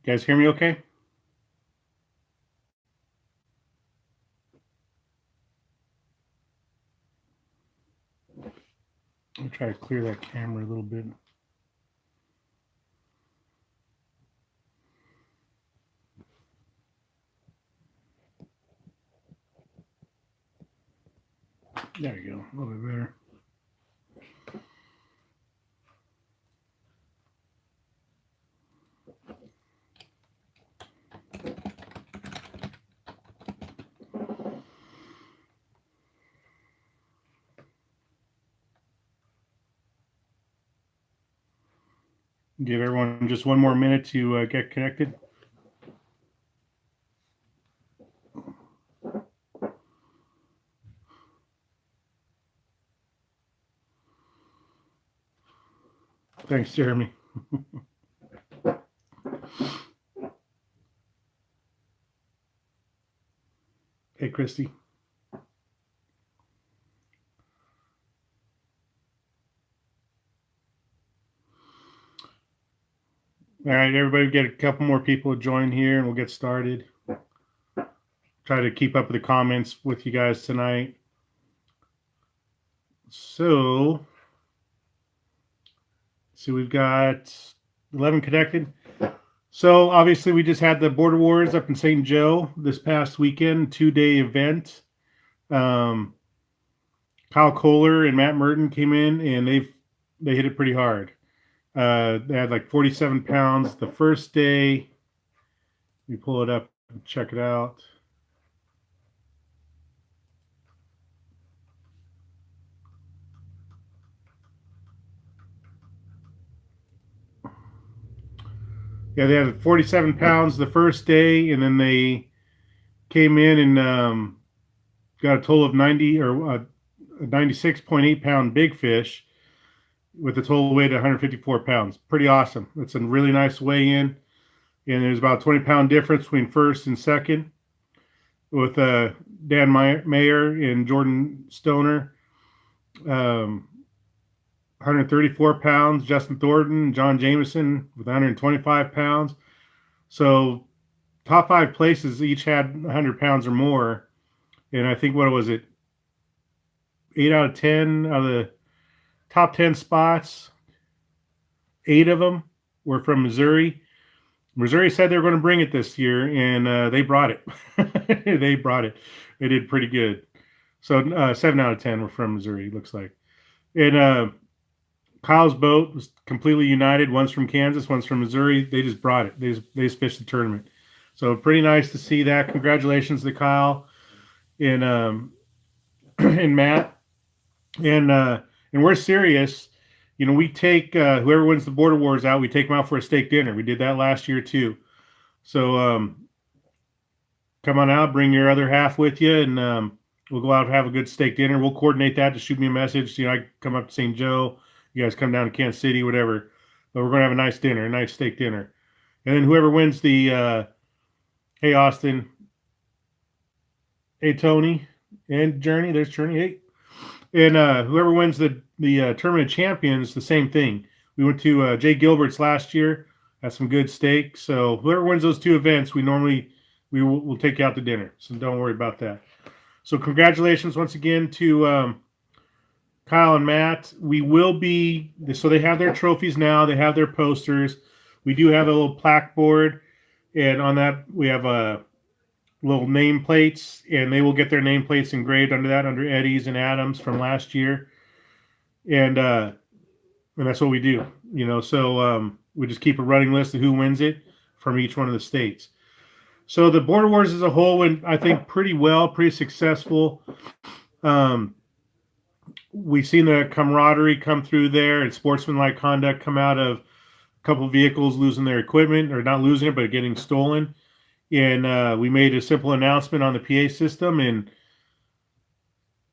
You guys hear me okay? I'll try to clear that camera a little bit. There you go, a little bit better. Give everyone just one more minute to get connected. Thanks, Jeremy. Hey, Christy. All right, everybody, get a couple more people to join here, and we'll get started. Try to keep up with the comments with you guys tonight. So we've got 11 connected. So obviously we just had the Border Wars up in St. Joe this past weekend, 2-day event. Kyle Kohler and Matt Merton came in and they hit it pretty hard. They had like 47 pounds the first day. Let me pull it up and check it out. Yeah, they had 47 pounds the first day, and then they came in and got a total of 90 or 96.8 pound big fish with a total weight of 154 pounds. Pretty awesome. That's a really nice weigh in. And there's about a 20-pound difference between first and second with Dan Mayer and Jordan Stoner. 134 pounds, Justin Thornton, John Jameson with 125 pounds. So top 5 places each had 100 pounds or more. And I think, what was it? 8 out of 10 out of the top 10 spots, 8 of them were from Missouri. Missouri said they were going to bring it this year, and they brought it. They brought it. They did pretty good. So 7 out of 10 were from Missouri, looks like. And Kyle's boat was completely united. One's from Kansas, one's from Missouri. They just brought it. They just fished the tournament. So pretty nice to see that. Congratulations to Kyle and and Matt. And we're serious. You know, we take whoever wins the Border Wars out, we take them out for a steak dinner. We did that last year too. So come on out, bring your other half with you, and we'll go out and have a good steak dinner. We'll coordinate that. Just shoot me a message. You know, I come up to St. Joe. You guys come down to Kansas City, whatever. But we're going to have a nice dinner, a nice steak dinner. And then whoever wins the hey, Austin. Hey, Tony. And Journey. There's Journey. Hey. And whoever wins the tournament of champions, the same thing. We went to Jay Gilbert's last year. Had some good steak. So whoever wins those 2 events, we'll take you out to dinner. So don't worry about that. So congratulations once again to Kyle and Matt. We will be, so they have their trophies now. They have their posters. We do have a little plaque board, and on that we have little nameplates, and they will get their nameplates engraved under that, under Eddie's and Adams from last year. And that's what we do, you know. So we just keep a running list of who wins it from each one of the states. So the Border Wars as a whole went, I think, pretty well, pretty successful. We've seen the camaraderie come through there and sportsmanlike conduct come out of a couple of vehicles losing their equipment, or not losing it, but getting stolen. And we made a simple announcement on the PA system, and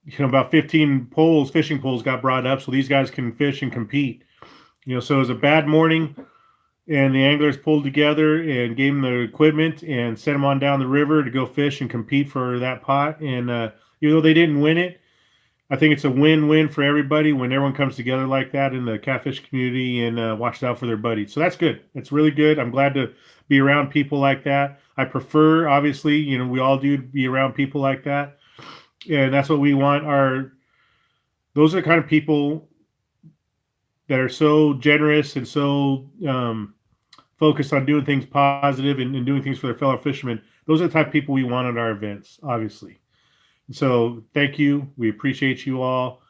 you know, about 15 fishing poles got brought up so these guys can fish and compete. You know, so it was a bad morning, and the anglers pulled together and gave them the equipment and sent them on down the river to go fish and compete for that pot. And even though they didn't win it, I think it's a win-win for everybody when everyone comes together like that in the catfish community and watches out for their buddies. So that's good. It's really good. I'm glad to be around people like that. I prefer, obviously, we all do be around people like that, and that's what we want. Those are the kind of people that are so generous and so focused on doing things positive and doing things for their fellow fishermen. Those are the type of people we want at our events, obviously. So thank you. We appreciate you all.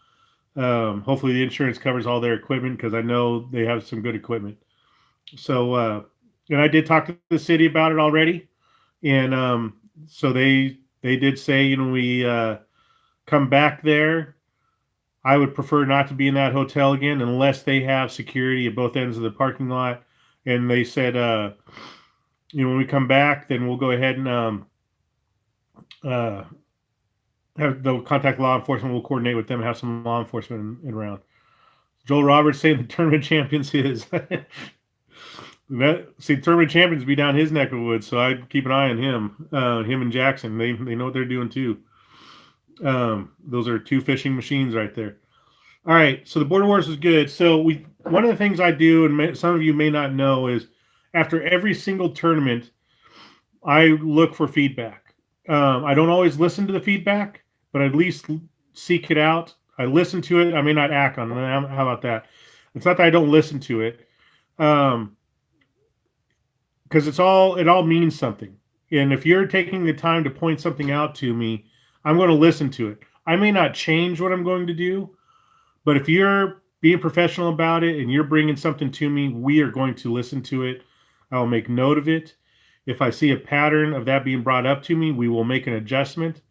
Hopefully the insurance covers all their equipment because I know they have some good equipment. So, and I did talk to the city about it already. And so they did say, we come back there. I would prefer not to be in that hotel again unless they have security at both ends of the parking lot. And they said, when we come back, then we'll go ahead and they'll contact law enforcement. We'll coordinate with them and have some law enforcement in around. Joel Roberts saying the tournament champions is. Tournament champions be down his neck of the woods, so I'd keep an eye on him. Him and Jackson, they know what they're doing too. Those are two fishing machines right there. All right, so the Border Wars is good. So one of the things I do, and some of you may not know, is after every single tournament, I look for feedback. I don't always listen to the feedback, but at least seek it out. I listen to it. I may not act on it. How about that? It's not that I don't listen to it, because it all means something. And if you're taking the time to point something out to me, I'm going to listen to it. I may not change what I'm going to do, but if you're being professional about it and you're bringing something to me, we are going to listen to it. I will make note of it. If I see a pattern of that being brought up to me, we will make an adjustment.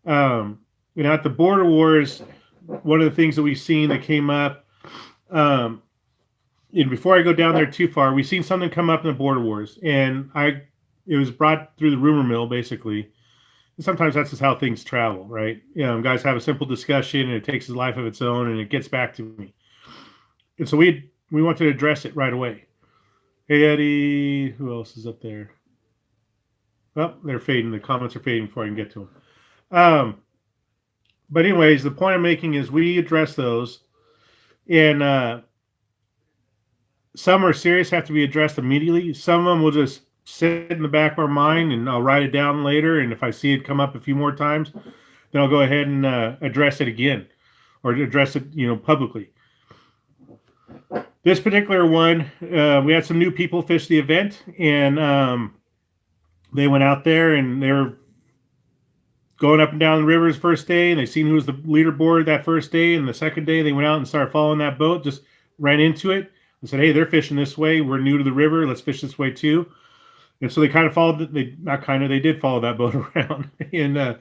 At the Border Wars, one of the things that we've seen that came up, and before I go down there too far, we've seen something come up in the Border Wars, and it was brought through the rumor mill, basically. And sometimes that's just how things travel, right? Guys have a simple discussion, and it takes a life of its own, and it gets back to me. And so we wanted to address it right away. Hey, Eddie, who else is up there? Well, they're fading. The comments are fading before I can get to them. But anyways, the point I'm making is we address those, and some are serious, have to be addressed immediately. Some of them will just sit in the back of our mind, and I'll write it down later. And if I see it come up a few more times, then I'll go ahead and address it again, or address it, publicly. This particular one, we had some new people fish the event, and they went out there and they were going up and down the rivers first day, and they seen who was the leaderboard that first day. And the second day, they went out and started following that boat, just ran into it and said, hey, they're fishing this way. We're new to the river. Let's fish this way too. And so they kind of followed, they did follow that boat around. And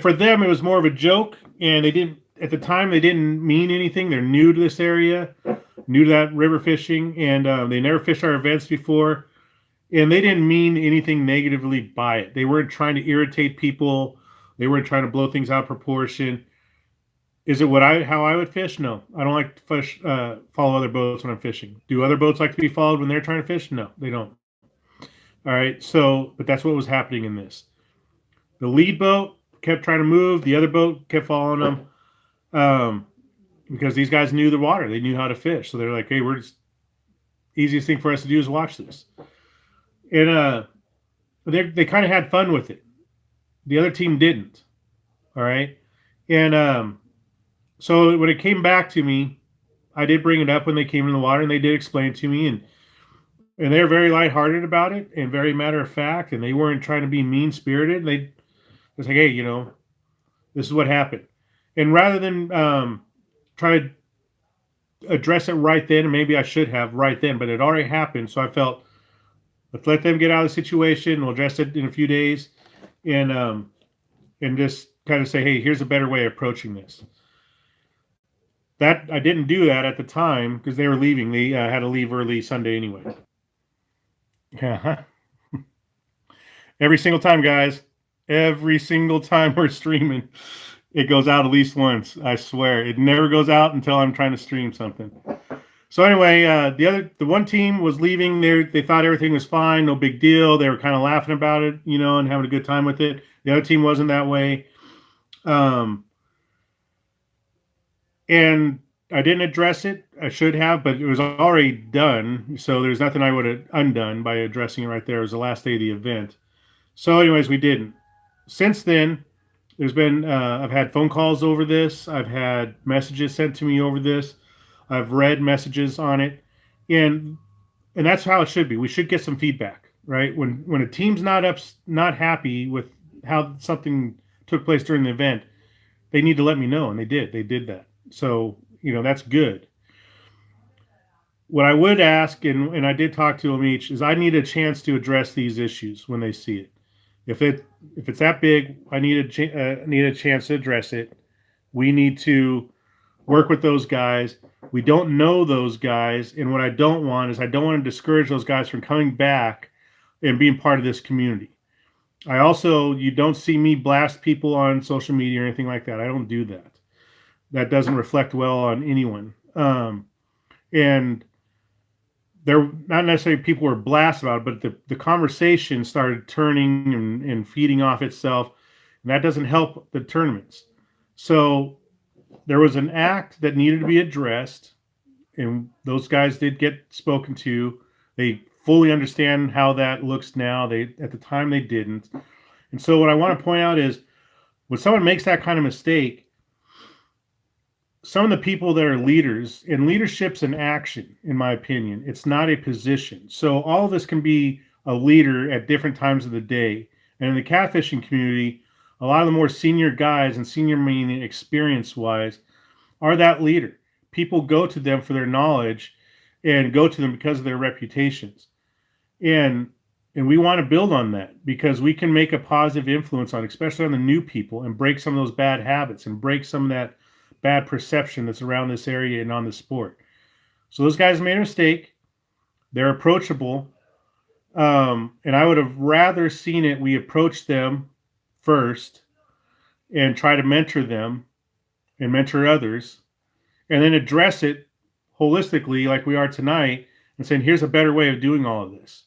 for them, it was more of a joke. And at the time, they didn't mean anything. They're new to this area, new to that river fishing, and they never fished our events before. And they didn't mean anything negatively by it. They weren't trying to irritate people. They weren't trying to blow things out of proportion. Is it how I would fish? No, I don't like to fish, follow other boats when I'm fishing. Do other boats like to be followed when they're trying to fish? No, they don't. All right, but that's what was happening in this. The lead boat kept trying to move. The other boat kept following them because these guys knew the water. They knew how to fish. So they're like, hey, easiest thing for us to do is watch this. And they kind of had fun with it. The other team didn't. All right. And so when it came back to me, I did bring it up when they came in the water, and they did explain it to me. And they were very lighthearted about it and very matter of fact. And they weren't trying to be mean-spirited. They was like, hey, this is what happened. And rather than try to address it right then, and maybe I should have right then, but it already happened. So I felt, let's let them get out of the situation. We'll address it in a few days, and just kind of say, hey, here's a better way of approaching this. That I didn't do that at the time because they were leaving. They had to leave early Sunday anyway. Yeah. Every single time, guys. Every single time we're streaming, it goes out at least once. I swear, it never goes out until I'm trying to stream something. So anyway, the one team was leaving. They thought everything was fine, no big deal. They were kind of laughing about it, and having a good time with it. The other team wasn't that way. And I didn't address it. I should have, but it was already done. So there's nothing I would have undone by addressing it right there. It was the last day of the event. So, anyways, we didn't. Since then, there's been I've had phone calls over this. I've had messages sent to me over this. I've read messages on it, and that's how it should be. We should get some feedback, right? When a team's not happy with how something took place during the event, they need to let me know, and they did. They did that. So that's good. What I would ask, and I did talk to them each, is I need a chance to address these issues when they see it. If it's that big, I need a chance to address it. We need to work with those guys. We don't know those guys, and what I don't want is I don't want to discourage those guys from coming back and being part of this community. You don't see me blast people on social media or anything like that. I don't do that. That doesn't reflect well on anyone. And there, not necessarily people were blasted about it, but the conversation started turning and feeding off itself, and that doesn't help the tournaments. So there was an act that needed to be addressed, and those guys did get spoken to. They fully understand how that looks now. At the time they didn't. And so what I want to point out is when someone makes that kind of mistake, some of the people that are leaders, and leadership's an action, in my opinion. It's not a position. So all of us can be a leader at different times of the day. And in the catfishing community, a lot of the more senior guys, and senior meaning experience-wise, are that leader. People go to them for their knowledge and go to them because of their reputations. And we want to build on that because we can make a positive influence on, especially on the new people, and break some of those bad habits and break some of that bad perception that's around this area and on the sport. So those guys made a mistake. They're approachable. And I would have rather seen it. We approach them first and try to mentor them and mentor others, and then address it holistically like we are tonight and saying, here's a better way of doing all of this.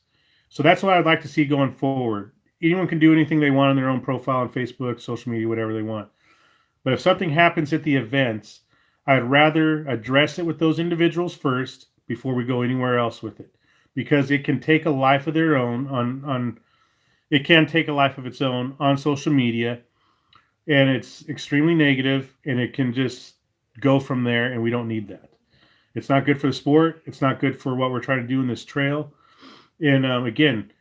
So that's what I'd like to see going forward. Anyone can do anything they want on their own profile on Facebook, social media, whatever they want. But if something happens at the events, I'd rather address it with those individuals first before we go anywhere else with it, because it can take a life of their own it can take a life of its own on social media, and it's extremely negative, and it can just go from there, and we don't need that. It's not good for the sport. It's not good for what we're trying to do in this trail. And again,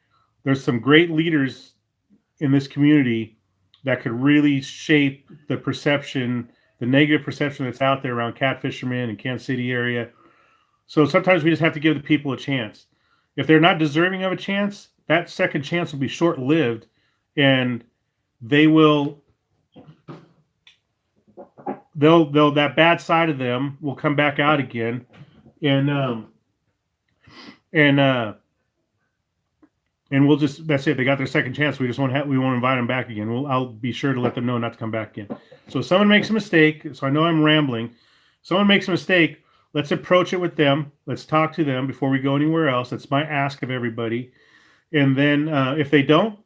there's some great leaders in this community that could really shape the perception, the negative perception that's out there around catfishermen and Kansas City area. So sometimes we just have to give the people a chance. If they're not deserving of a chance, that second chance will be short-lived, and they'll that bad side of them will come back out again, and we'll just, that's it. They got their second chance. We won't invite them back again. I'll be sure to let them know not to come back again. So if someone makes a mistake, so I know I'm rambling. Someone makes a mistake, let's approach it with them. Let's talk to them before we go anywhere else. That's my ask of everybody. And then if they don't,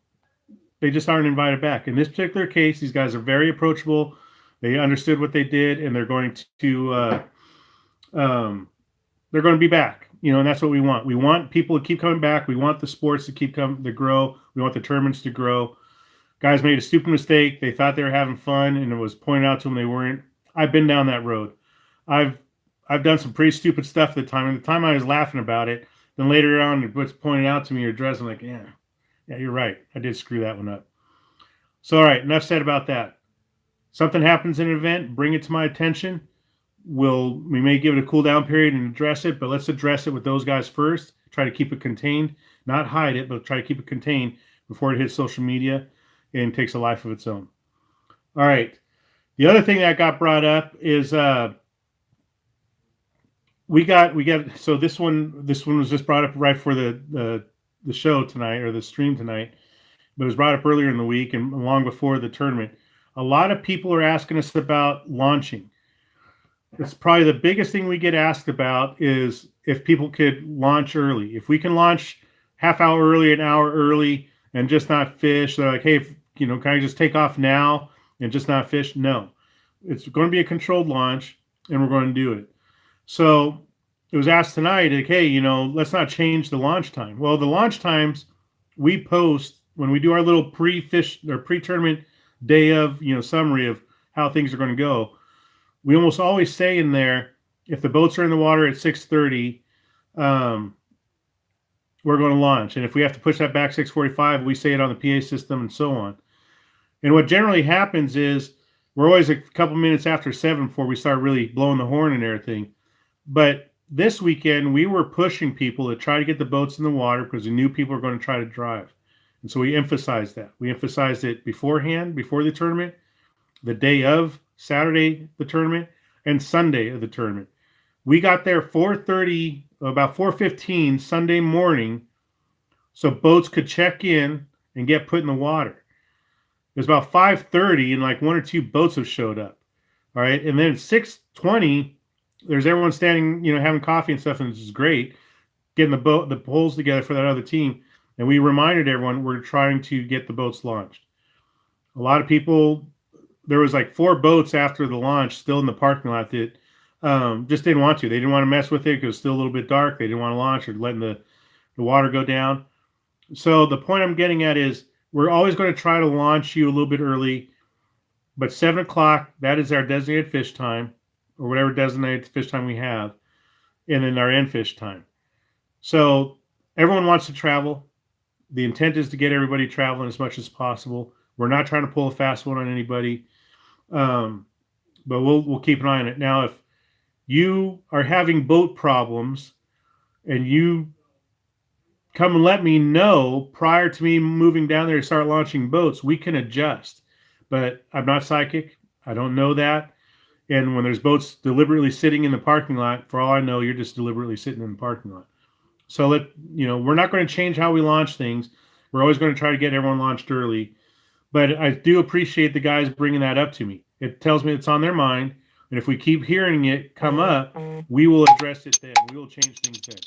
they just aren't invited back. In this particular case, these guys are very approachable. They understood what they did, and they're going to be back. And that's what we want. We want people to keep coming back. We want the sports to to grow. We want the tournaments to grow. Guys made a stupid mistake. They thought they were having fun, and it was pointed out to them they weren't. I've been down that road. I've done some pretty stupid stuff at the time. And at the time I was laughing about it. Then later on, it was pointed out to me or addressed. I'm like, yeah, you're right. I did screw that one up. So, all right, enough said about that. Something happens in an event, bring it to my attention. We may give it a cool down period and address it, but let's address it with those guys first. Try to keep it contained, not hide it, but try to keep it contained before it hits social media and takes a life of its own. All right. The other thing that got brought up is so this one was just brought up right for the show tonight, or the stream tonight, but it was brought up earlier in the week and long before the tournament. A lot of people are asking us about launching. It's probably the biggest thing we get asked about is if people could launch early. If we can launch half hour early, an hour early, and just not fish. They're like, hey, can I just take off now and just not fish? No. It's going to be a controlled launch. and we're going to do it. So it was asked tonight, like, hey, let's not change the launch time. Well, the launch times we post when we do our little pre-fish or pre-tournament day of, summary of how things are going to go. We almost always say in there, if the boats are in the water at 6:30, we're going to launch. And if we have to push that back 6:45, we say it on the PA system and so on. And what generally happens is we're always a couple minutes after 7 before we start really blowing the horn and everything. But this weekend, we were pushing people to try to get the boats in the water because we knew people were going to try to drive. And so we emphasized that. We emphasized it beforehand, before the tournament, the day of Saturday, the tournament, and Sunday of the tournament. We got there 4:30, about 4:15 Sunday morning, so boats could check in and get put in the water. It was about 5:30, and like one or two boats have showed up. All right, and then 6:20, there's everyone standing, having coffee and stuff, and this is great, getting the poles together for that other team. And we reminded everyone we're trying to get the boats launched. A lot of people, there was like 4 boats after the launch still in the parking lot that just didn't want to. They didn't want to mess with it because it was still a little bit dark. They didn't want to launch or letting the water go down. So the point I'm getting at is we're always going to try to launch you a little bit early, but 7 o'clock, that is our designated fish time, or whatever designated fish time we have, and then our end fish time. So everyone wants to travel. The intent is to get everybody traveling as much as possible. We're not trying to pull a fast one on anybody, but we'll keep an eye on it. Now, if you are having boat problems and you come and let me know prior to me moving down there to start launching boats, we can adjust. But I'm not psychic. I don't know that. And when there's boats deliberately sitting in the parking lot, for all I know, you're just deliberately sitting in the parking lot. So we're not going to change how we launch things. We're always going to try to get everyone launched early. But I do appreciate the guys bringing that up to me. It tells me it's on their mind. And if we keep hearing it come up, we will address it then. We will change things then.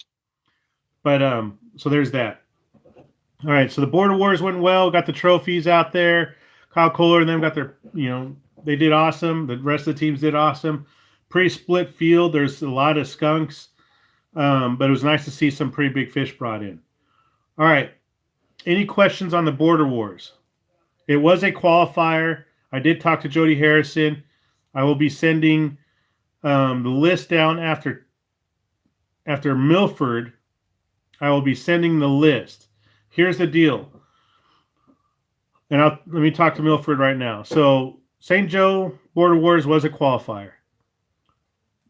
But so there's that. All right. So the Border Wars went well. Got the trophies out there. Kyle Kohler and them got their, they did awesome. The rest of the teams did awesome. Pretty split field. There's a lot of skunks. But it was nice to see some pretty big fish brought in. All right. Any questions on the Border Wars? It was a qualifier. I did talk to Jody Harrison. I will be sending the list down after Milford. I will be sending the list. Here's the deal. And let me talk to Milford right now. So St. Joe Border Wars was a qualifier.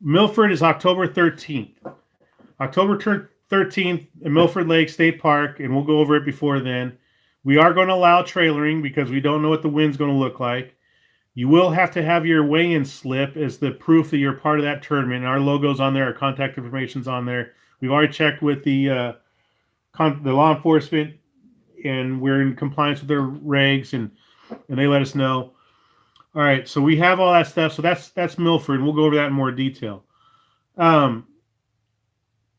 Milford is October 13th. October 13th at Milford Lake State Park, and we'll go over it before then. We are going to allow trailering because we don't know what the wind's going to look like. You will have to have your weigh-in slip as the proof that you're part of that tournament. Our logo's on there, our contact information's on there. We've already checked with the law enforcement, and we're in compliance with their regs, and they let us know. All right, so we have all that stuff. So that's Milford. We'll go over that in more detail.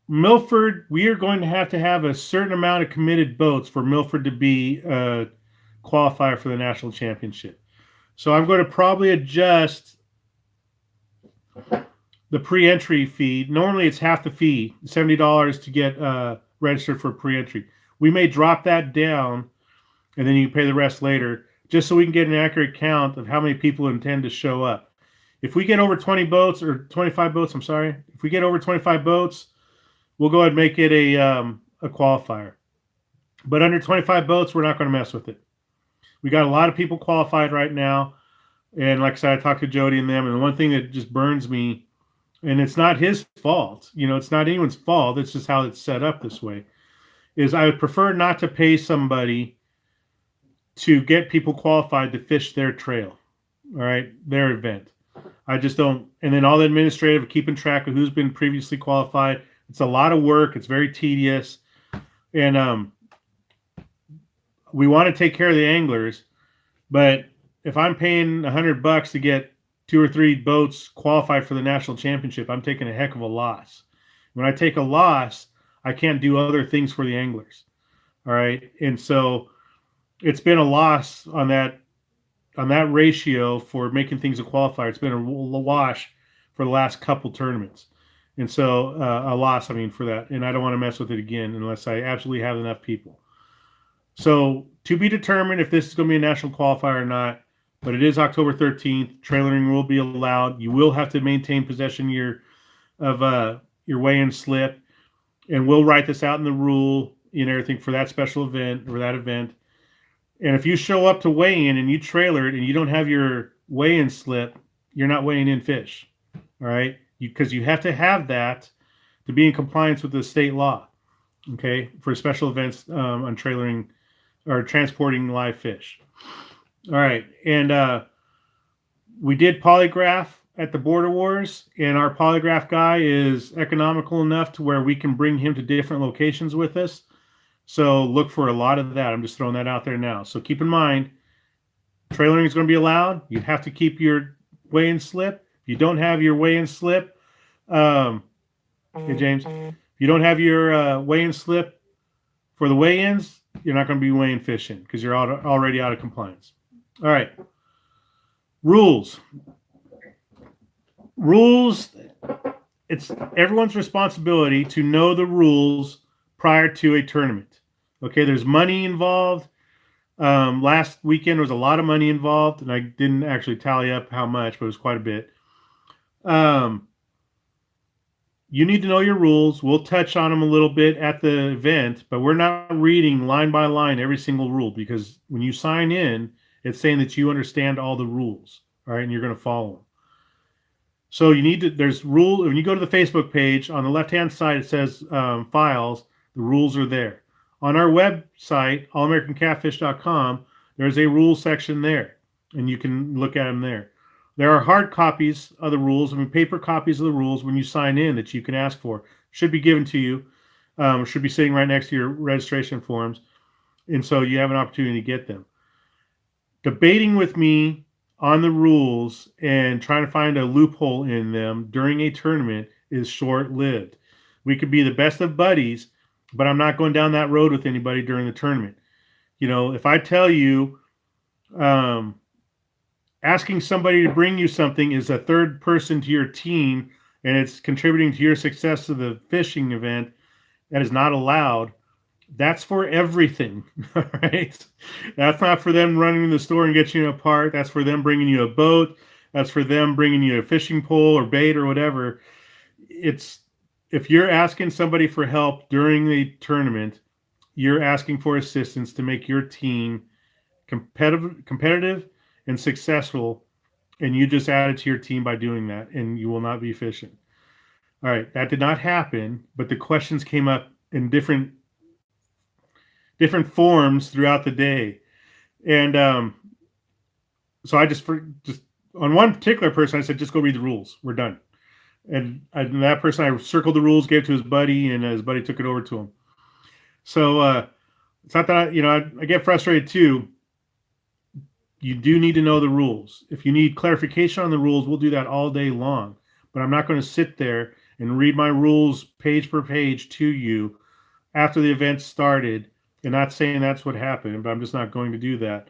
Milford, we are going to have a certain amount of committed boats for Milford to be a qualifier for the national championship. So I'm going to probably adjust the pre-entry fee. Normally it's half the fee, $70 to get registered for pre-entry. We may drop that down, and then you pay the rest later, just so we can get an accurate count of how many people intend to show up. If we get over 20 boats, or 25 boats, if we get over 25 boats, we'll go ahead and make it a qualifier. But under 25 boats, we're not going to mess with it. We got a lot of people qualified right now. And like I said, I talked to Jody and them. And the one thing that just burns me, and it's not his fault, it's not anyone's fault, it's just how it's set up this way, is I would prefer not to pay somebody to get people qualified to fish their trail, all right, their event. I just don't. And then all the administrative, keeping track of who's been previously qualified. It's a lot of work. It's very tedious. And we want to take care of the anglers. But if I'm paying $100 to get 2 or 3 boats qualified for the national championship, I'm taking a heck of a loss. When I take a loss, I can't do other things for the anglers. All right. And so it's been a loss on that ratio for making things a qualifier. It's been a wash for the last couple tournaments. And so a loss, I mean, for that. And I don't want to mess with it again unless I absolutely have enough people. So to be determined if this is going to be a national qualifier or not, but it is October 13th. Trailering will be allowed. You will have to maintain possession of your weigh-in slip, and we'll write this out in the rule and everything for that special event or that event. And if you show up to weigh in and you trailer it and you don't have your weigh-in slip, you're not weighing in fish. All right, because you have to have that to be in compliance with the state law. Okay, for special events on trailering or transporting live fish. All right, and we did polygraph at the Border Wars, and our polygraph guy is economical enough to where we can bring him to different locations with us. So look for a lot of that. I'm just throwing that out there now. So keep in mind, trailering is going to be allowed. You have to keep your weigh-in slip. If you don't have your weigh-in slip, hey James, if you don't have your weigh-in slip for the weigh-ins, you're not going to be weighing fish in because you're already out of compliance. All right. Rules. It's everyone's responsibility to know the rules prior to a tournament. Okay, there's money involved. Last weekend was a lot of money involved, and I didn't actually tally up how much, but it was quite a bit. You need to know your rules. We'll touch on them a little bit at the event, but we're not reading line by line every single rule because when you sign in, it's saying that you understand all the rules, all right, and you're going to follow them. So you need to, there's rule, when you go to the Facebook page, on the left-hand side, it says files, the rules are there. On our website, allamericancatfish.com, there's a rules section there, and you can look at them there. There are hard copies of the rules, I mean, paper copies of the rules when you sign in that you can ask for. Should be given to you, should be sitting right next to your registration forms, and so you have an opportunity to get them. Debating with me on the rules and trying to find a loophole in them during a tournament is short-lived. We could be the best of buddies, but I'm not going down that road with anybody during the tournament. You know, if I tell you asking somebody to bring you something is a third person to your team and it's contributing to your success of the fishing event, that is not allowed. That's for everything, right? That's not for them running in the store and getting you a part. That's for them bringing you a boat. That's for them bringing you a fishing pole or bait or whatever. It's if you're asking somebody for help during the tournament, you're asking for assistance to make your team competitive and successful, and you just add it to your team by doing that, and you will not be fishing. All right, that did not happen, but the questions came up in different forms throughout the day. And so I just on one particular person, I said, just go read the rules. We're done. And that person, I circled the rules, gave it to his buddy, and his buddy took it over to him. So it's not that, I get frustrated too. You do need to know the rules. If you need clarification on the rules, we'll do that all day long. But I'm not going to sit there and read my rules page per page to you after the event started. And not saying that's what happened, but I'm just not going to do that.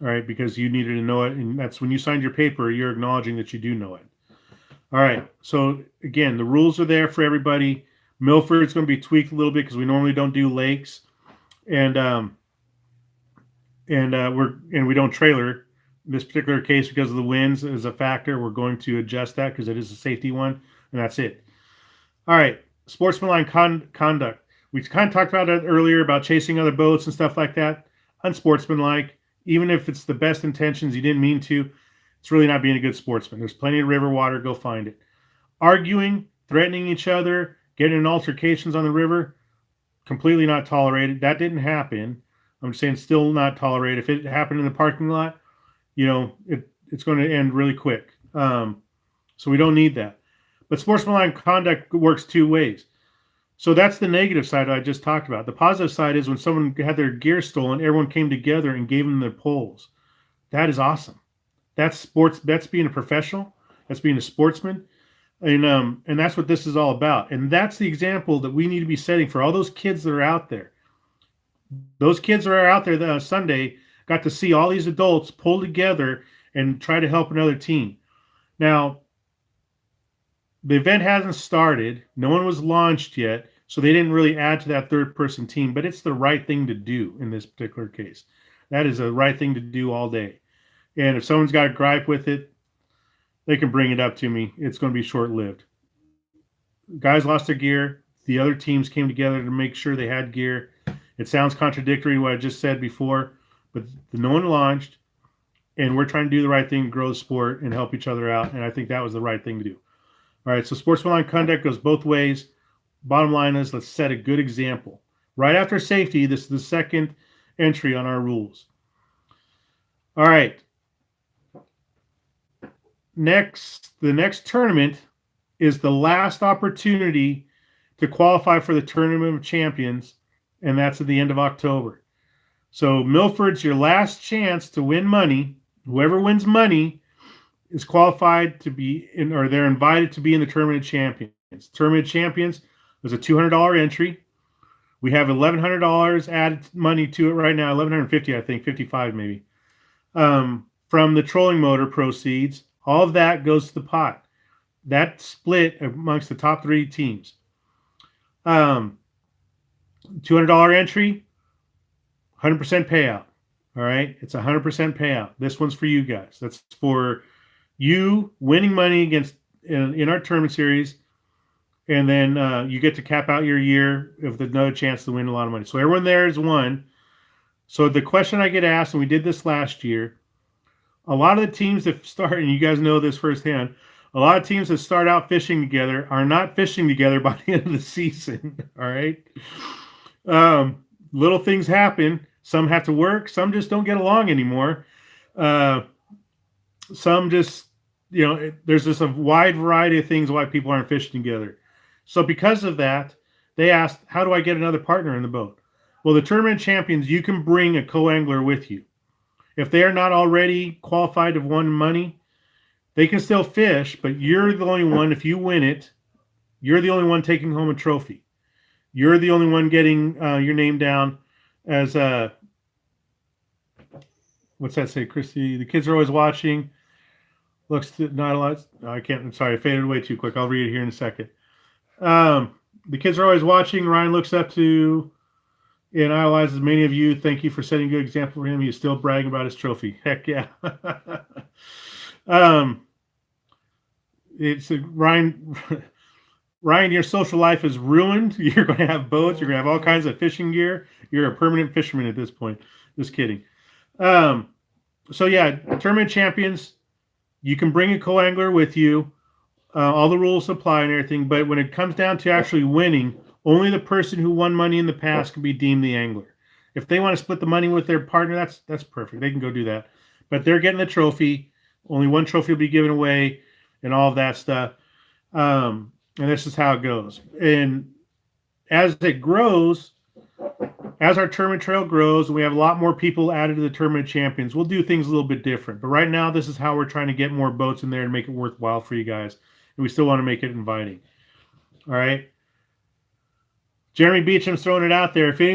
All right, because you needed to know it. And that's when you signed your paper, you're acknowledging that you do know it. All right, so again, the rules are there for everybody. Milford's going to be tweaked a little bit because we normally don't do lakes. And we don't trailer. In this particular case, because of the winds is a factor, we're going to adjust that because it is a safety one, and that's it. All right, sportsmanlike conduct. We kind of talked about it earlier about chasing other boats and stuff like that. Unsportsmanlike, even if it's the best intentions, you didn't mean to, it's really not being a good sportsman. There's plenty of river water, go find it. Arguing, threatening each other, getting in altercations on the river, completely not tolerated. That didn't happen. I'm saying still not tolerated. If it happened in the parking lot, it's going to end really quick. So we don't need that. But sportsmanlike conduct works two ways. So that's the negative side I just talked about. The positive side is when someone had their gear stolen, everyone came together and gave them their poles. That is awesome. That's sports. That's being a professional. That's being a sportsman. And that's what this is all about. And that's the example that we need to be setting for all those kids that are out there. Those kids that are out there that Sunday got to see all these adults pull together and try to help another team. Now, The event hasn't started. No one was launched yet. So they didn't really add to that third person team, but it's the right thing to do in this particular case. That is the right thing to do all day. And if someone's got a gripe with it, they can bring it up to me. It's going to be short lived. Guys lost their gear. The other teams came together to make sure they had gear. It sounds contradictory to what I just said before, but no one launched, and we're trying to do the right thing, grow the sport, and help each other out. And I think that was the right thing to do. All right, so sportsmanlike conduct goes both ways. Bottom line is, let's set a good example. Right after safety, this is the second entry on our rules. All right. The next tournament is the last opportunity to qualify for the Tournament of Champions, and that's at the end of October. So Milford's your last chance to win money. Whoever wins money is qualified to be in, or they're invited to be in the Tournament of Champions. Tournament of Champions is a $200 entry. We have $1,100 added money to it right now, $1,150, I think, $55 maybe, from the trolling motor proceeds. All of that goes to the pot. That's split amongst the top 3 teams. $200 entry, 100% payout. All right, it's 100% payout. This one's for you guys. That's for you winning money against in our tournament series, and then you get to cap out your year with another chance to win a lot of money. So everyone there is won. So the question I get asked, and we did this last year, a lot of the teams that start, and you guys know this firsthand, a lot of teams that start out fishing together are not fishing together by the end of the season. All right. Little things happen. Some have to work. Some just don't get along anymore. Some just, there's just a wide variety of things why people aren't fishing together. So because of that, they asked, how do I get another partner in the boat? Well, the Tournament Champions, you can bring a co-angler with you. If they are not already qualified to win money, they can still fish, but you're the only one, if you win it, you're the only one taking home a trophy. You're the only one getting your name down as what's that say, Christy? The kids are always watching. Looks not a lot. No, I can't. I'm sorry, I faded away too quick. I'll read it here in a second. The kids are always watching. Ryan looks up to and idolizes many of you. Thank you for setting a good example for him. He's still bragging about his trophy. Heck yeah. It's Ryan. Ryan, your social life is ruined. You're going to have boats. You're going to have all kinds of fishing gear. You're a permanent fisherman at this point. Just kidding. So yeah, Tournament Champions, you can bring a co-angler with you. All the rules apply and everything. But when it comes down to actually winning, only the person who won money in the past can be deemed the angler. If they want to split the money with their partner, that's perfect. They can go do that. But they're getting the trophy. Only one trophy will be given away and all of that stuff. And this is how it goes. And as it grows, as our tournament trail grows, and we have a lot more people added to the Tournament Champions, we'll do things a little bit different. But right now, this is how we're trying to get more boats in there and make it worthwhile for you guys. And we still want to make it inviting. All right. Jeremy Beecham's throwing it out there. If any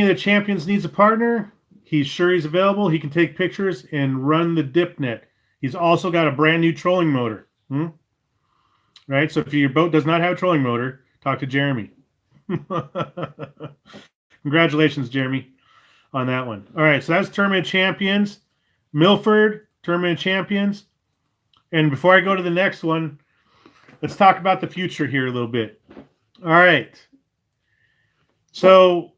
of the champions needs a partner, he's sure he's available. He can take pictures and run the dip net. He's also got a brand new trolling motor. Right? So if your boat does not have a trolling motor, talk to Jeremy. Congratulations, Jeremy, on that one. All right, so that's Tournament Champions. Milford, Tournament Champions. And before I go to the next one, let's talk about the future here a little bit. All right. So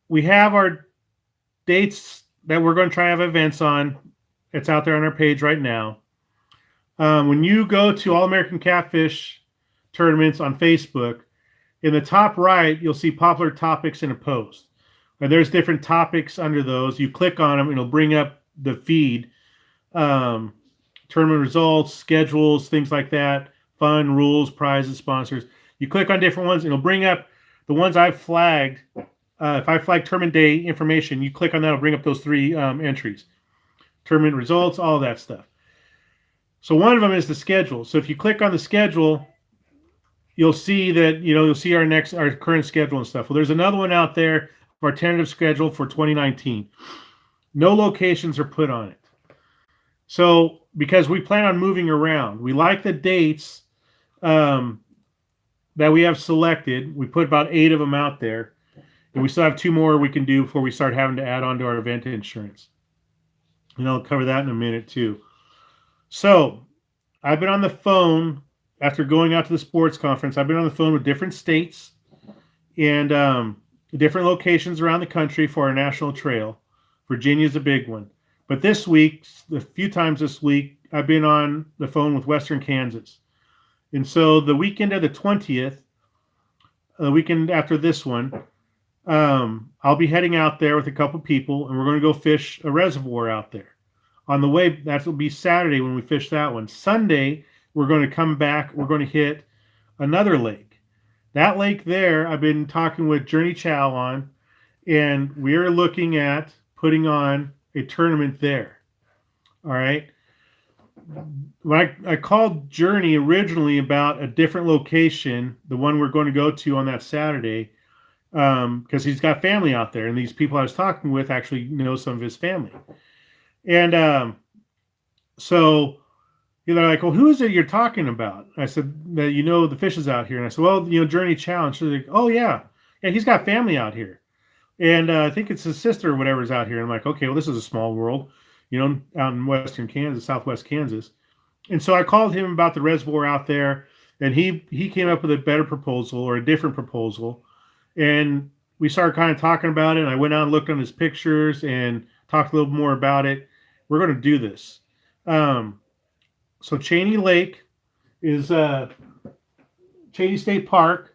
we have our dates that we're going to try to have events on. It's out there on our page right now. When you go to All American Catfish tournaments on Facebook, in the top right, you'll see popular topics in a post. And there's different topics under those. You click on them, and it'll bring up the feed, tournament results, schedules, things like that, fun, rules, prizes, sponsors. You click on different ones, and it'll bring up the ones I've flagged. If I flag tournament day information, you click on that, it'll bring up those 3 entries. Tournament results, all of that stuff. So one of them is the schedule. So if you click on the schedule, you'll see that, you'll see our current schedule and stuff. Well, there's another one out there, our tentative schedule for 2019. No locations are put on it. So because we plan on moving around, we like the dates um, that we have selected. We put about 8 of them out there, and we still have 2 more we can do before we start having to add on to our event insurance. And I'll cover that in a minute too. So I've been on the phone after going out to the sports conference. I've been on the phone with different states and different locations around the country for our national trail. Virginia's a big one. But this week, a few times this week, I've been on the phone with Western Kansas. And so the weekend of the 20th, the weekend after this one, I'll be heading out there with a couple people, and we're going to go fish a reservoir out there. On the way, that will be Saturday when we fish that one. Sunday, we're going to come back. We're going to hit another lake. That lake there, I've been talking with Journey Chow on, and we're looking at putting on a tournament there. All right. When I called Journey originally about a different location, the one we're going to go to on that Saturday, because he's got family out there, and these people I was talking with actually know some of his family. And so they're like, well, who is it you're talking about? I said, that the fish is out here. And I said, well, Journey Chow. And she's like, oh, yeah, he's got family out here. And I think it's his sister or whatever is out here. And I'm like, okay, well, this is a small world, out in western Kansas, southwest Kansas. And so I called him about the reservoir out there, and he came up with a better proposal or a different proposal. And we started kind of talking about it. And I went out and looked on his pictures and talked a little more about it. We're going to do this. So Cheney Lake is Cheney State Park.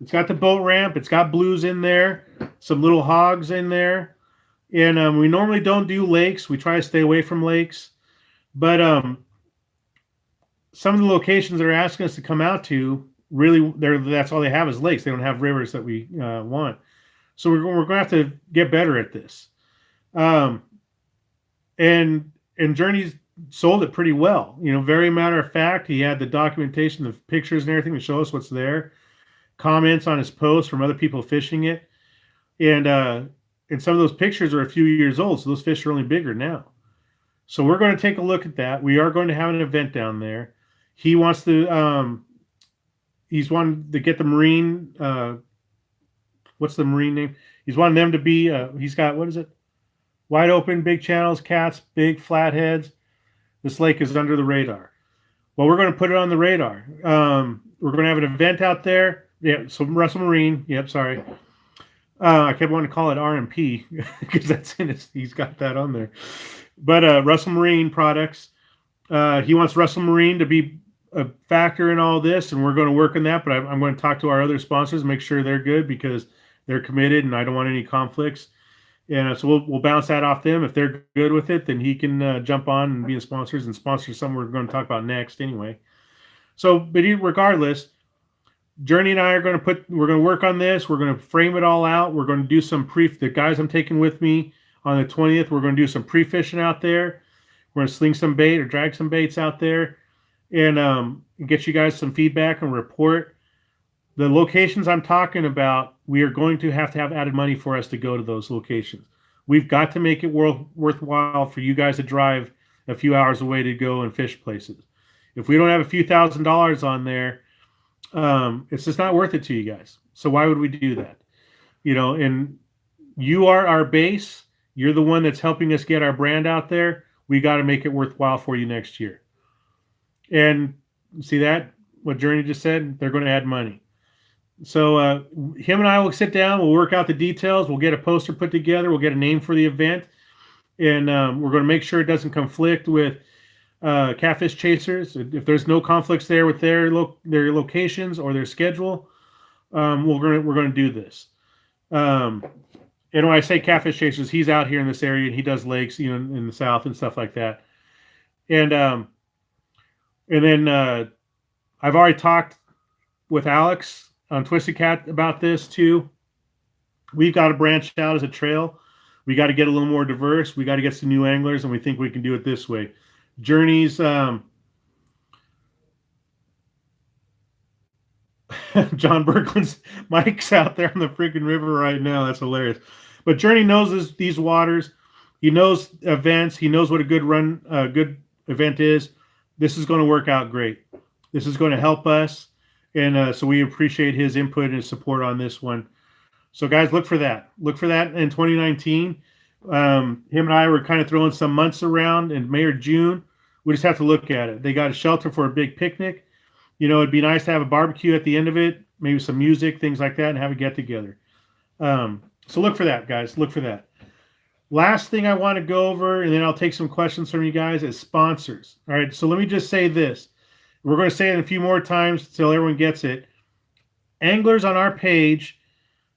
It's got the boat ramp. It's got blues in there, some little hogs in there. And we normally don't do lakes. We try to stay away from lakes. But some of the locations they're asking us to come out to, really, that's all they have is lakes. They don't have rivers that we want. So we're going to have to get better at this. And Journey's sold it pretty well. Very matter of fact, he had the documentation, the pictures and everything to show us what's there. Comments on his posts from other people fishing it. And some of those pictures are a few years old, so those fish are only bigger now. So we're going to take a look at that. We are going to have an event down there. He wants to he's wanting to get the Marine what's the Marine name? He's wanting them to be he's got, what is it? Wide open, big channels, cats, big flatheads. This lake is under the radar. Well, we're going to put it on the radar. We're going to have an event out there. Yeah, so Russell Marine. Yep, sorry. I kept wanting to call it RMP because that's in it. He's got that on there. But Russell Marine Products. He wants Russell Marine to be a factor in all this, and we're going to work on that. But I'm going to talk to our other sponsors, make sure they're good because they're committed, and I don't want any conflicts. And so we'll bounce that off them. If they're good with it, then he can jump on and be the sponsors and sponsor something we're going to talk about next anyway. So, but regardless, Journey and I are going to we're going to work on this. We're going to frame it all out. We're going to do some the guys I'm taking with me on the 20th, we're going to do some pre-fishing out there. We're going to sling some bait or drag some baits out there and get you guys some feedback and report. The locations I'm talking about, we are going to have added money for us to go to those locations. We've got to make it worthwhile for you guys to drive a few hours away to go and fish places. If we don't have a few $1,000s on there, it's just not worth it to you guys. So why would we do that? And you are our base. You're the one that's helping us get our brand out there. We got to make it worthwhile for you next year. And see that? What Journey just said? They're going to add money. So him and I will sit down. We'll work out the details. We'll get a poster put together. We'll get a name for the event. And we're going to make sure it doesn't conflict with Catfish Chasers. If there's no conflicts there with their locations or their schedule, we're going to do this. And when I say Catfish Chasers, he's out here in this area and he does lakes, in the south and stuff like that. And then I've already talked with Alex on Twisted Cat about this too. We've got to branch out as a trail. We got to get a little more diverse. We got to get some new anglers, and we think we can do it this way. Journey's John Berkland's Mike's out there on the freaking river right now. That's hilarious. But Journey knows these waters. He knows events. He knows what a good event is. This is going to work out great. This is going to help us, and so we appreciate his input and his support on this one. So, guys, look for that. Look for that in 2019. Him and I were kind of throwing some months around in May or June. We just have to look at it. They got a shelter for a big picnic. It'd be nice to have a barbecue at the end of it, maybe some music, things like that, and have a get together. So look for that, guys. Look for that. Last thing I want to go over, and then I'll take some questions from you guys, is sponsors. All right, so let me just say this. We're going to say it a few more times until everyone gets it. Anglers on our page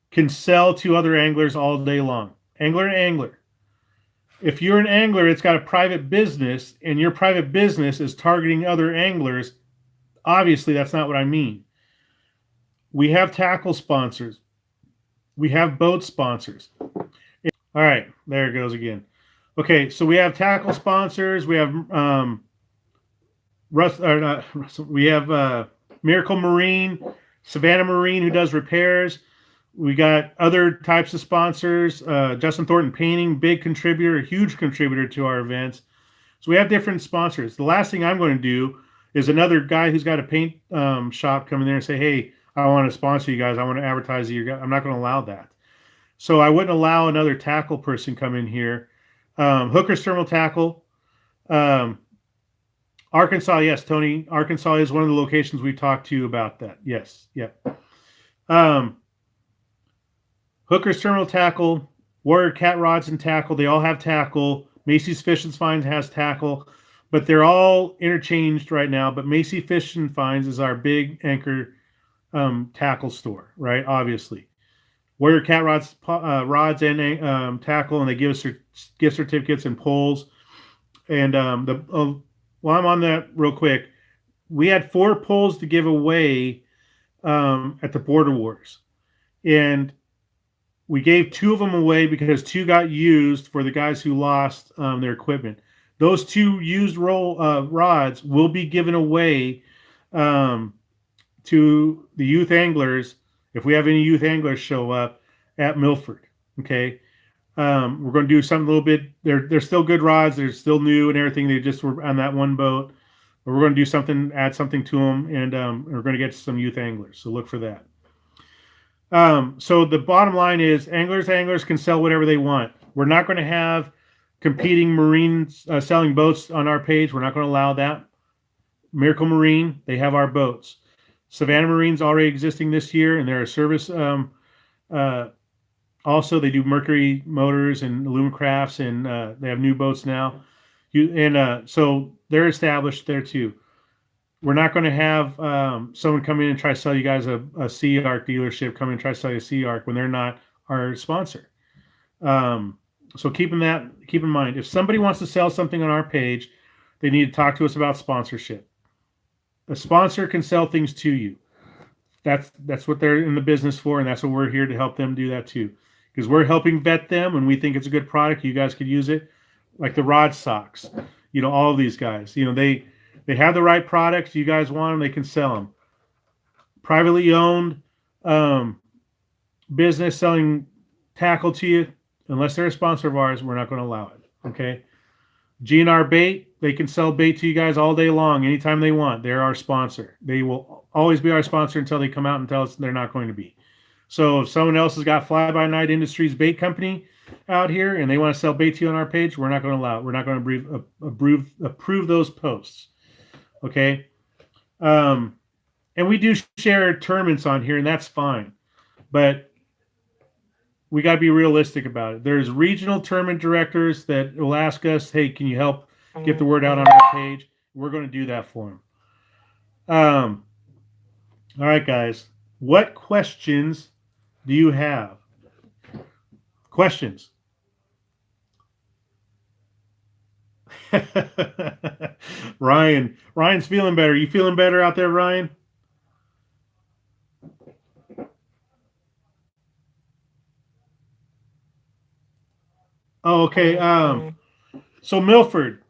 can sell to other anglers all day long. Angler to angler. If you're an angler, it's got a private business, and your private business is targeting other anglers, obviously that's not what I mean. We have tackle sponsors. We have boat sponsors. All right, there it goes again. Okay, so we have tackle sponsors. We have we have Miracle Marine, Savannah Marine, who does repairs. We got other types of sponsors. Justin Thornton Painting, big contributor, a huge contributor to our events. So we have different sponsors. The last thing I'm going to do is another guy who's got a paint shop come in there and say, hey, I want to sponsor you guys. I want to advertise you. I'm not going to allow that. So I wouldn't allow another tackle person come in here. Hooker's Terminal Tackle. Arkansas, yes, Tony. Arkansas is one of the locations we talked to you about that. Yes, yep. Hooker's Terminal Tackle, Warrior Cat Rods and Tackle. They all have tackle. Macy's Fish and Finds has tackle, but they're all interchanged right now. But Macy Fish and Finds is our big anchor tackle store, right? Obviously. Warrior Cat Rods and tackle, and they give us gift certificates and poles. And while I'm on that real quick, we had 4 poles to give away at the Border Wars. And we gave 2 of them away because 2 got used for the guys who lost their equipment. Those 2 used rods will be given away to the youth anglers if we have any youth anglers show up at Milford. Okay, we're going to do something a little bit. They're still good rods. They're still new and everything. They just were on that one boat. But we're going to do something, add something to them, and we're going to get some youth anglers. So look for that. So the bottom line is anglers can sell whatever they want. We're not going to have competing marines selling boats on our page. We're not going to allow that. Miracle Marine, they have our boats. Savannah Marine's already existing this year, and they're a service. Also, they do Mercury Motors and Alumacrafts, and they have new boats now. So they're established there too. We're not going to have someone come in and try to sell you guys a Sea Arc dealership come in and try to sell you a Sea Arc when they're not our sponsor. So keep in mind, if somebody wants to sell something on our page, they need to talk to us about sponsorship. A sponsor can sell things to you. That's what they're in the business for, and that's what we're here to help them do that too. Because we're helping vet them, and we think it's a good product. You guys could use it, like the Rod Socks. All of these guys. They have the right products. You guys want them, they can sell them. Privately owned business selling tackle to you, unless they're a sponsor of ours, we're not going to allow it. Okay. GNR Bait, they can sell bait to you guys all day long, anytime they want. They're our sponsor. They will always be our sponsor until they come out and tell us they're not going to be. So if someone else has got Fly By Night Industries Bait Company out here and they want to sell bait to you on our page, we're not going to allow it. We're not going to approve those posts. Okay. And we do share tournaments on here, and that's fine. But we got to be realistic about it. There's regional tournament directors that will ask us, hey, can you help get the word out on our page? We're going to do that for them. All right, guys. What questions do you have? Questions? Ryan's feeling better. You feeling better out there, Ryan? Oh, okay. So Milford,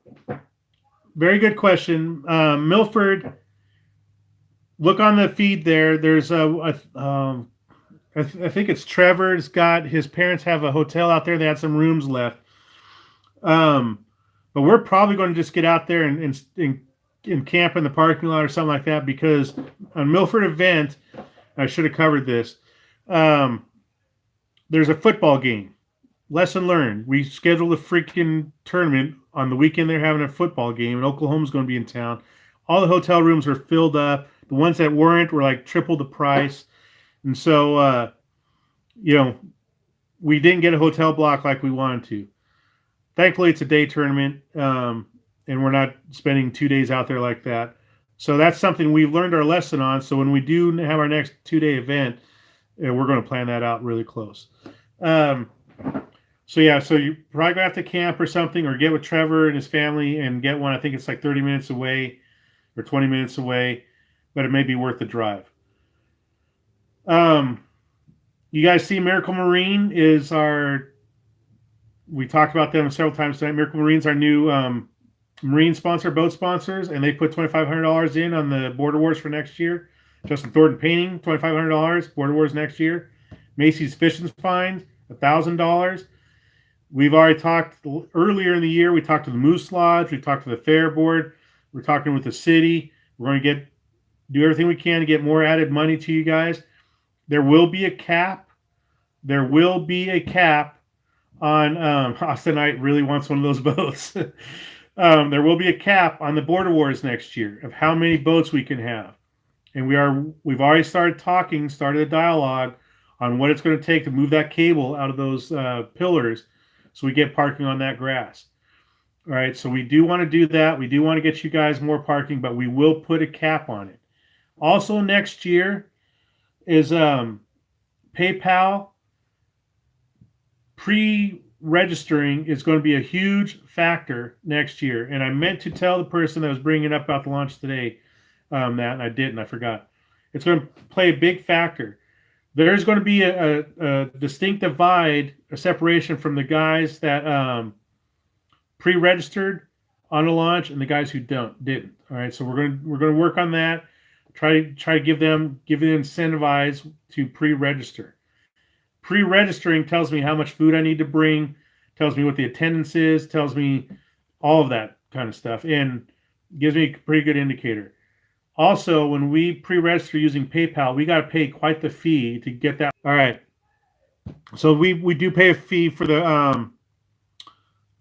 very good question. Milford, look on the feed there. There's I think it's Trevor's got his parents have a hotel out there. They had some rooms left. But we're probably going to just get out there and camp in the parking lot or something like that, because on Milford event, I should have covered this. There's a football game. Lesson learned. We scheduled a freaking tournament on the weekend. They're having a football game, and Oklahoma's going to be in town. All the hotel rooms are filled up. The ones that weren't were like triple the price. And so, we didn't get a hotel block like we wanted to. Thankfully, it's a day tournament, and we're not spending 2 days out there like that. So that's something we've learned our lesson on. So when we do have our next 2-day event, we're going to plan that out really close. So you probably gonna have to camp or something, or get with Trevor and his family and get one. I think it's like 30 minutes away or 20 minutes away, but it may be worth the drive. You guys see Miracle Marine is we talked about them several times tonight. Miracle Marine's our new marine sponsor, boat sponsors, and they put $2,500 in on the Border Wars for next year. Justin Thornton Painting, $2,500, Border Wars next year. Macy's Fishing Finds, $1,000. We've already talked earlier in the year. We talked to the Moose Lodge. We talked to the Fair Board. We're talking with the city. We're going to do everything we can to get more added money to you guys. There will be a cap. There will be a cap on Austinite really wants one of those boats. There will be a cap on the Border Wars next year of how many boats we can have. And we've already started a dialogue on what it's going to take to move that cable out of those pillars so we get parking on that grass. All right, so we do want to do that. We do want to get you guys more parking, but we will put a cap on it. Also next year is PayPal pre-registering is going to be a huge factor next year. And I meant to tell the person that was bringing it up about the launch today that, and I didn't. I forgot. It's going to play a big factor. There's going to be a distinct divide, a separation from the guys that pre-registered on the launch and the guys who didn't. All right, so we're going to work on that. Try to give them incentivize to pre-register. Pre-registering tells me how much food I need to bring, tells me what the attendance is, tells me all of that kind of stuff, and gives me a pretty good indicator. Also, when we pre-register using PayPal, we got to pay quite the fee to get that. All right. So we do pay a fee for the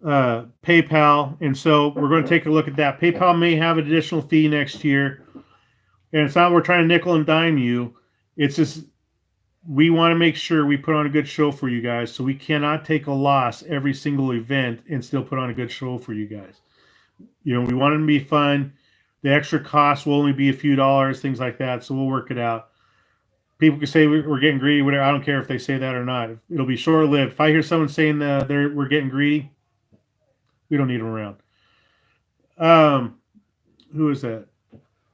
PayPal, and so we're going to take a look at that. PayPal may have an additional fee next year, and it's not we're trying to nickel and dime you. It's just we want to make sure we put on a good show for you guys, so we cannot take a loss every single event and still put on a good show for you guys. We want it to be fun. The extra cost will only be a few dollars, things like that, so we'll work it out. People can say we're getting greedy, whatever. I don't care if they say that or not. It'll be short-lived. If I hear someone saying we're getting greedy, we don't need them around. Who is that?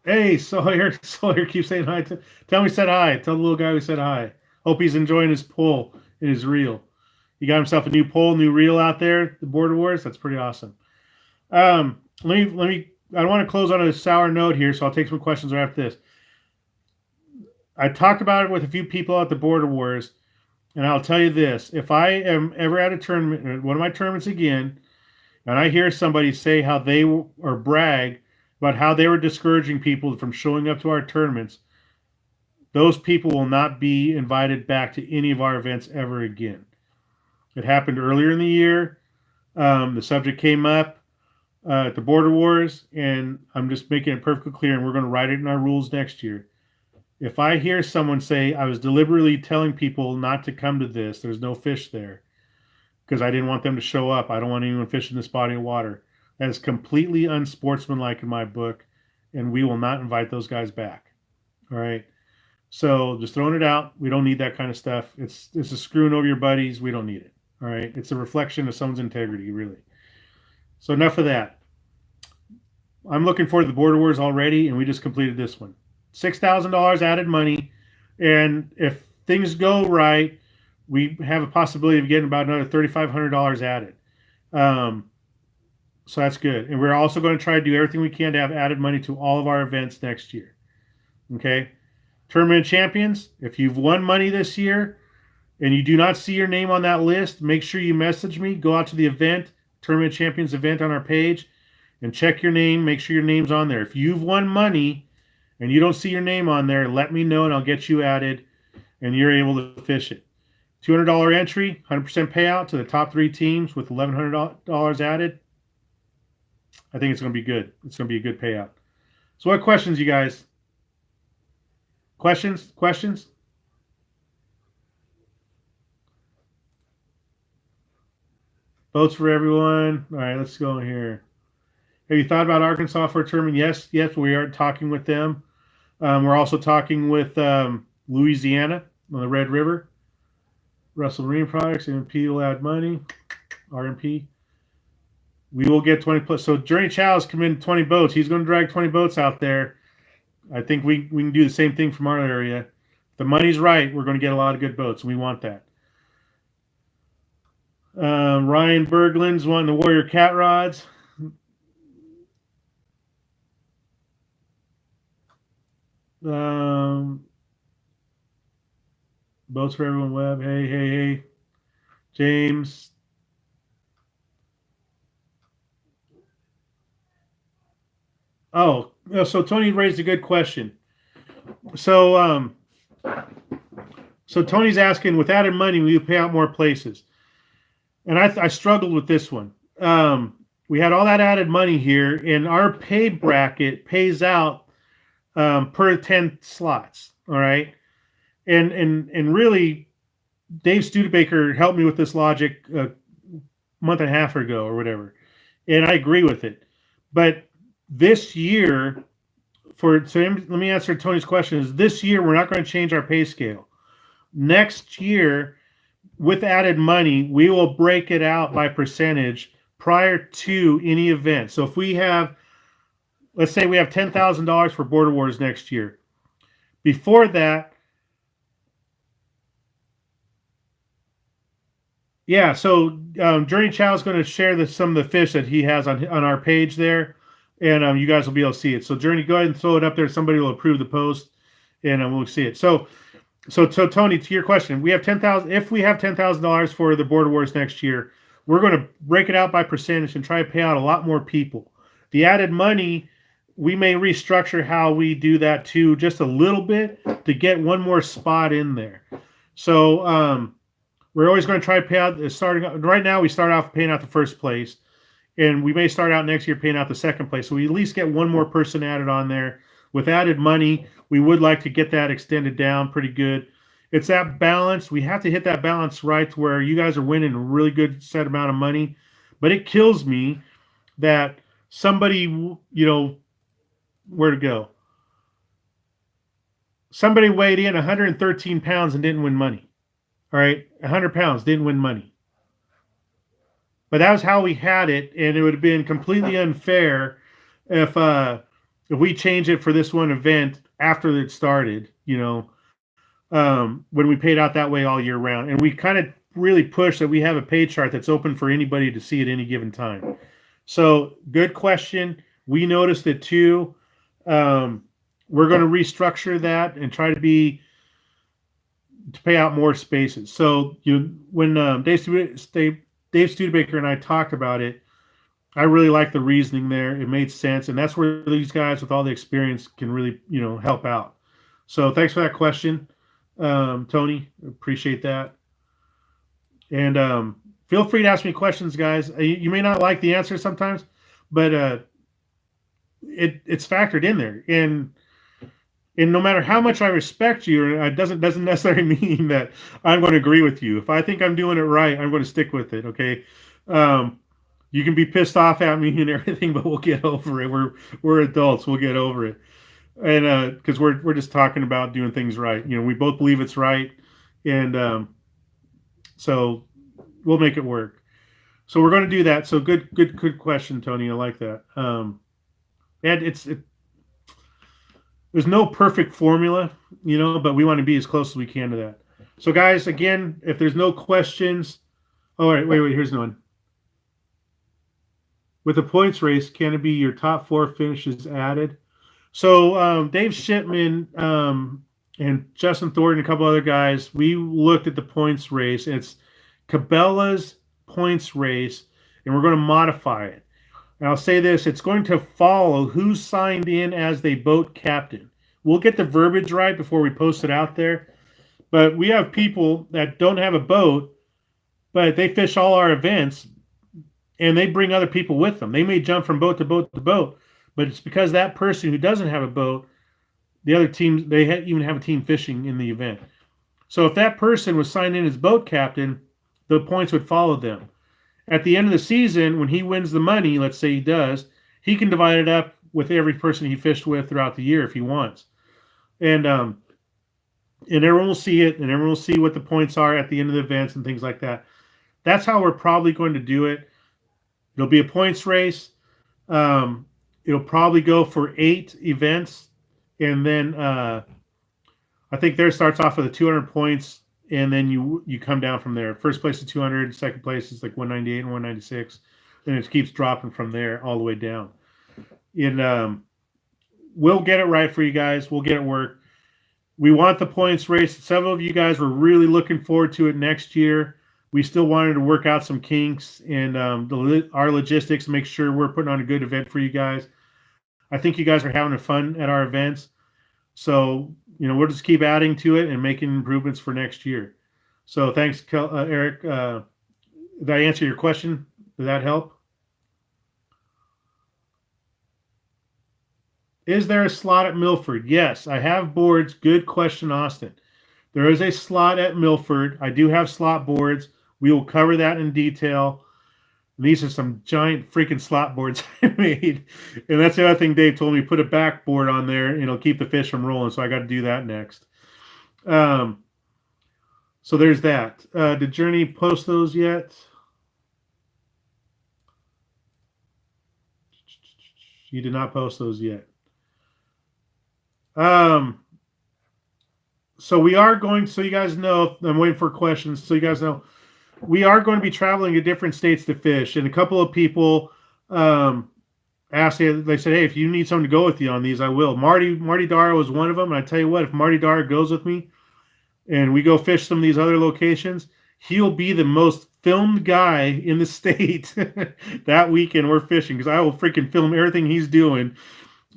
Hey, Sawyer keeps saying hi. Tell me he said hi. Tell the little guy we said hi. Hope he's enjoying his pole and his reel. He got himself a new pole, new reel out there, the Border Wars. That's pretty awesome. Let me. I don't want to close on a sour note here, so I'll take some questions right after this. I talked about it with a few people at the Border Wars, and I'll tell you this. If I am ever at a tournament, one of my tournaments again, and I hear somebody say how they or brag about how they were discouraging people from showing up to our tournaments, those people will not be invited back to any of our events ever again. It happened earlier in the year. The subject came up at the Border Wars, and I'm just making it perfectly clear, and we're going to write it in our rules next year. If I hear someone say, I was deliberately telling people not to come to this, there's no fish there, because I didn't want them to show up. I don't want anyone fishing this body of water. That is completely unsportsmanlike in my book, and we will not invite those guys back. All right? So just throwing it out. We don't need that kind of stuff. It's a screwing over your buddies. We don't need it. All right? It's a reflection of someone's integrity, really. So enough of that. I'm looking forward to the Border Wars already, and we just completed this one. $6,000 added money, and if things go right, we have a possibility of getting about another $3,500 added. So that's good. And we're also going to try to do everything we can to have added money to all of our events next year. Okay? Tournament champions, if you've won money this year and you do not see your name on that list, make sure you message me, go out to the event, Tournament Champions event on our page and check your name. Make sure your name's on there. If you've won money and you don't see your name on there, let me know and I'll get you added and you're able to fish it. $200 entry, 100% payout to the top 3 teams with $1,100 added. I think it's going to be good. It's going to be a good payout. So what questions, you guys? Questions? Votes for everyone. All right, let's go here. Have you thought about Arkansas for a tournament? Yes, we are talking with them. We're also talking with Louisiana on the Red River. Russell Marine Products, MP will add money. RMP. We will get 20 plus. So Journey Chow's committed 20 boats. He's going to drag 20 boats out there. I think we can do the same thing from our area. If the money's right, we're going to get a lot of good boats. We want that. Ryan Berglund's wanting the Warrior Cat Rods. Boats for everyone web. Hey. James. Oh, so Tony raised a good question. So Tony's asking, with added money, will you pay out more places? And I struggled with this one. We had all that added money here, and our pay bracket pays out per 10 slots. All right. And really, Dave Studebaker helped me with this logic a month and a half ago or whatever. And I agree with it. But this year, let me answer Tony's question, is this year we're not going to change our pay scale. Next year, with added money, we will break it out by percentage prior to any event. So if we have, let's say we have $10,000 for Border Wars next year. Before that, yeah, so Journey Chow is going to share some of the fish that he has on our page there, and you guys will be able to see it. So Journey, go ahead and throw it up there. Somebody will approve the post, and we'll see it. So Tony, to your question, we have $10,000. If we have $10,000 for the Border Wars next year, we're going to break it out by percentage and try to pay out a lot more people. The added money, we may restructure how we do that too, just a little bit to get one more spot in there. So we're always going to try to pay out. Right now, we start off paying out the first place, and we may start out next year paying out the second place. So we at least get one more person added on there. With added money, we would like to get that extended down pretty good. It's that balance. We have to hit that balance right to where you guys are winning a really good set amount of money. But it kills me that somebody, where to go? Somebody weighed in 113 pounds and didn't win money. All right, 100 pounds, didn't win money. But that was how we had it, and it would have been completely unfair if we change it for this one event after it started, when we paid out that way all year round. And we kind of really push that we have a pay chart that's open for anybody to see at any given time. So good question. We noticed it too. We're going to restructure that and try to pay out more spaces. So when Dave Studebaker and I talked about it, I really like the reasoning there. It made sense, and that's where these guys with all the experience can really, help out. So thanks for that question, Tony. Appreciate that. And feel free to ask me questions, guys. You may not like the answer sometimes, but it's factored in there. And no matter how much I respect you, it doesn't necessarily mean that I'm going to agree with you. If I think I'm doing it right, I'm going to stick with it. Okay. You can be pissed off at me and everything, but we'll get over it. We're adults. We'll get over it. And because we're just talking about doing things right. We both believe it's right. And so we'll make it work. So we're going to do that. So good question, Tony. I like that. And there's no perfect formula, but we want to be as close as we can to that. So guys, again, if there's no questions, wait, here's one. With the points race, can it be your top 4 finishes added? So Dave Shipman and Justin Thornton, a couple other guys, we looked at the points race. It's Cabela's points race, and we're going to modify it. And I'll say this, it's going to follow who's signed in as the boat captain. We'll get the verbiage right before we post it out there. But we have people that don't have a boat, but they fish all our events and they bring other people with them. They may jump from boat to boat to boat, but it's because that person who doesn't have a boat, the other teams, even have a team fishing in the event. So if that person was signed in as boat captain, the points would follow them. At the end of the season, when he wins the money, let's say he does, he can divide it up with every person he fished with throughout the year if he wants. And everyone will see it, and everyone will see what the points are at the end of the events and things like that. That's how we're probably going to do it. It'll be a points race. It'll probably go for 8 events, and then I think there starts off with 200 points, and then you come down from there. First place is 200, second place is like 198 and 196, and it keeps dropping from there all the way down. And we'll get it right for you guys. We'll get it work. We want the points race. Several of you guys were really looking forward to it next year. We still wanted to work out some kinks and our logistics to make sure we're putting on a good event for you guys. I think you guys are having fun at our events. So, we'll just keep adding to it and making improvements for next year. So thanks, Eric. Did I answer your question? Did that help? Is there a slot at Milford? Yes, I have boards. Good question, Austin. There is a slot at Milford. I do have slot boards. We will cover that in detail. These are some giant freaking slot boards I made. And that's the other thing Dave told me, put a backboard on there and it'll keep the fish from rolling. So I got to do that next. So there's that. Did Journey post those yet? You did not post those yet. So we are going, so you guys know, I'm waiting for questions. So you guys know, we are going to be traveling to different states to fish. And a couple of people asked, they said, hey, if you need someone to go with you on these, I will. Marty Dara was one of them. And I tell you what, if Marty Dara goes with me and we go fish some of these other locations, he'll be the most filmed guy in the state that weekend we're fishing, because I will freaking film everything he's doing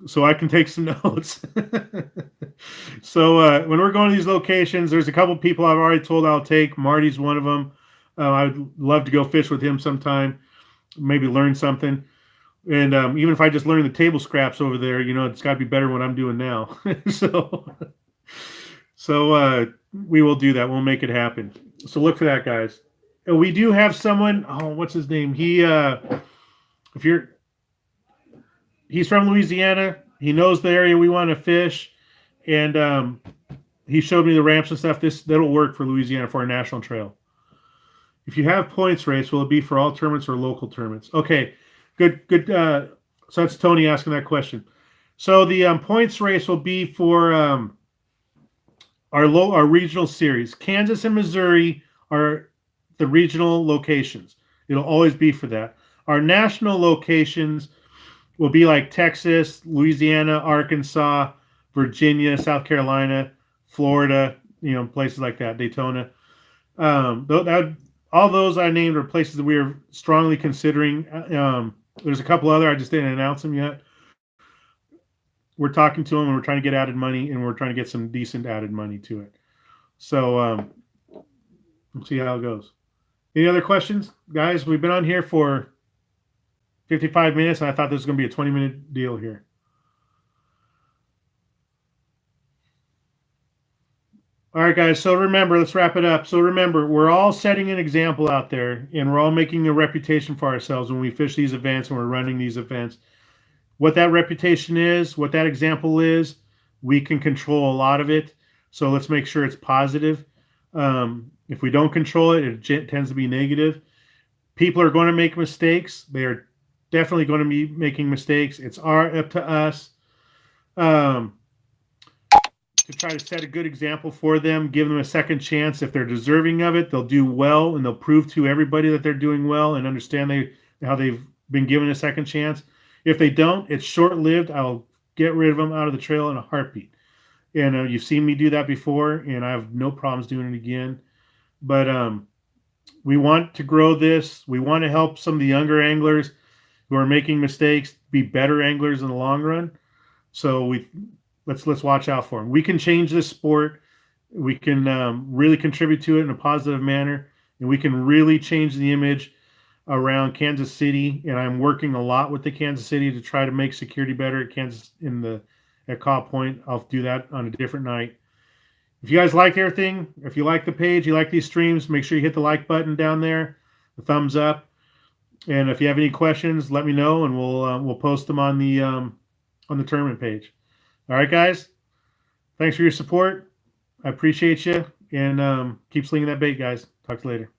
so I can take some notes. So when we're going to these locations, there's a couple people I've already told I'll take. Marty's one of them. I would love to go fish with him sometime, maybe learn something. And even if I just learn the table scraps over there, it's got to be better than what I'm doing now. So we will do that. We'll make it happen. So look for that, guys. We do have someone. Oh, what's his name? He's from Louisiana. He knows the area we want to fish, and he showed me the ramps and stuff. That'll work for Louisiana for our national trail. If you have points race, will it be for all tournaments or local tournaments? Okay, good. So that's Tony asking that question. So the points race will be for our regional series. Kansas and Missouri are the regional locations. It'll always be for that. Our national locations will be like Texas, Louisiana, Arkansas, Virginia, South Carolina, Florida, places like that, Daytona. All those I named are places that we are strongly considering. There's a couple other, I just didn't announce them yet. We're talking to them and we're trying to get added money, and we're trying to get some decent added money to it. So we'll see how it goes. Any other questions? Guys, we've been on here for 55 minutes, and I thought this was going to be a 20-minute deal here. All right, guys, so remember, let's wrap it up. So remember, we're all setting an example out there, and we're all making a reputation for ourselves when we fish these events and we're running these events. What that reputation is, what that example is, we can control a lot of it. So let's make sure it's positive. If we don't control it, it tends to be negative. People are going to make mistakes. They are definitely going to be making mistakes. It's up to us to try to set a good example for them, give them a second chance. If they're deserving of it, they'll do well, and they'll prove to everybody that they're doing well and understand how they've been given a second chance. If they don't, it's short-lived. I'll get rid of them out of the trail in a heartbeat. And you've seen me do that before, and I have no problems doing it again. But We want to grow this. We want to help some of the younger anglers who are making mistakes be better anglers in the long run. So let's watch out for them. We can change this sport. We can really contribute to it in a positive manner, and we can really change the image around Kansas City. And I'm working a lot with the Kansas City to try to make security better at Kansas at Caw Point. I'll do that on a different night. If you guys like everything, if you like the page, you like these streams, make sure you hit the like button down there, the thumbs up, and if you have any questions, let me know, and we'll post them on the tournament page. All right, guys. Thanks for your support. I appreciate you, and keep slinging that bait, guys. Talk to you later.